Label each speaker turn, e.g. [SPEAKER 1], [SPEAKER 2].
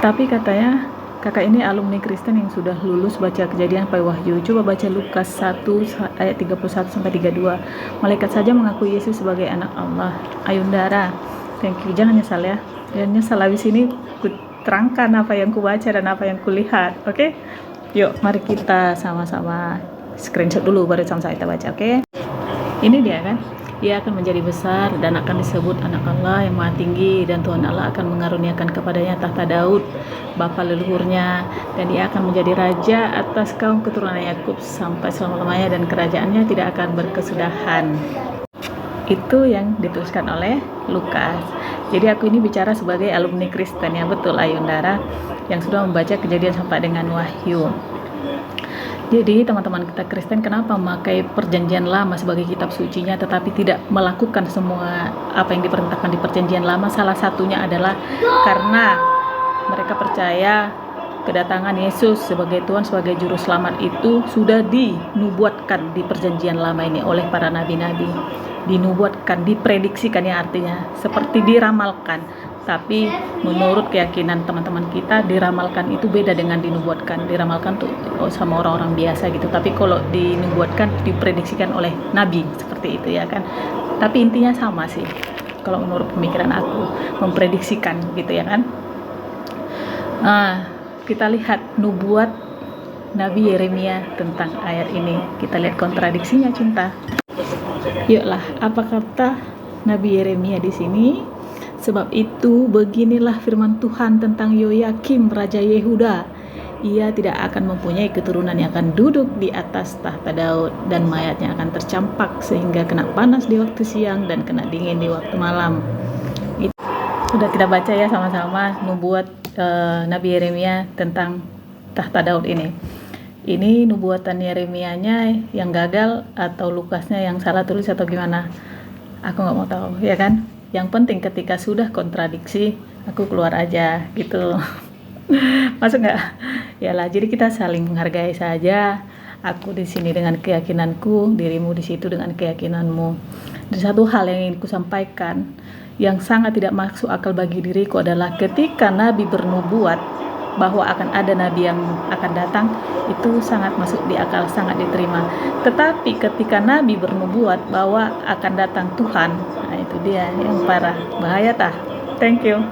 [SPEAKER 1] Tapi katanya kakak ini alumni Kristen yang sudah lulus baca Kejadian sampai Wahyu. Coba baca Lukas 1 ayat 31 sampai 32. Malaikat saja mengakui Yesus sebagai anak Allah. Ayundara, thank you. Jangan nyesal ya. Jangan nyesal, habis ini ku terangkan apa yang ku baca dan apa yang ku lihat. Oke? Yuk, mari kita sama-sama screenshot dulu baru sama-sama kita baca, oke? Ini dia kan. Ia akan menjadi besar dan akan disebut anak Allah yang maha tinggi, dan Tuhan Allah akan mengaruniakan kepadanya tahta Daud bapa leluhurnya, dan ia akan menjadi raja atas kaum keturunan Yakub sampai selama-lamanya, dan kerajaannya tidak akan berkesudahan. Itu yang dituliskan oleh Lukas. Jadi aku ini bicara sebagai alumni Kristen ya, betul Ayundara, yang sudah membaca Kejadian sampai dengan Wahyu. Jadi teman-teman kita Kristen kenapa memakai perjanjian lama sebagai kitab sucinya tetapi tidak melakukan semua apa yang diperintahkan di perjanjian lama? Salah satunya adalah karena mereka percaya kedatangan Yesus sebagai Tuhan, sebagai juru selamat itu sudah dinubuatkan di perjanjian lama ini oleh para nabi-nabi. Dinubuatkan, diprediksikan ya, artinya seperti diramalkan. Tapi menurut keyakinan teman-teman kita, diramalkan itu beda dengan dinubuatkan. Diramalkan tuh sama orang-orang biasa gitu, tapi kalau dinubuatkan, diprediksikan oleh nabi, seperti itu ya kan. Tapi intinya sama sih kalau menurut pemikiran aku, memprediksikan gitu ya kan. Nah, kita lihat nubuat Nabi Yeremia tentang ayat ini. Kita lihat kontradiksinya, cinta. Yuklah, apa kata Nabi Yeremia di sini? Sebab itu beginilah firman Tuhan tentang Yoyakim raja Yehuda. Ia tidak akan mempunyai keturunan yang akan duduk di atas tahta Daud, dan mayatnya akan tercampak sehingga kena panas di waktu siang dan kena dingin di waktu malam. Itu sudah kita baca ya sama-sama nubuat Nabi Yeremia tentang tahta Daud ini. Ini nubuatan Yeremianya yang gagal atau Lukasnya yang salah tulis atau gimana? Aku nggak mau tahu ya kan. Yang penting ketika sudah kontradiksi, aku keluar aja gitu. Masuk nggak? Yalah, jadi kita saling menghargai saja. Aku di sini dengan keyakinanku, dirimu di situ dengan keyakinanmu. Dan satu hal yang ingin ku sampaikan, yang sangat tidak masuk akal bagi diriku adalah ketika Nabi bernubuat bahwa akan ada Nabi yang akan datang, itu sangat masuk di akal, sangat diterima. Tetapi ketika Nabi bernubuat bahwa akan datang Tuhan, nah itu dia yang parah, bahaya tah. Thank you.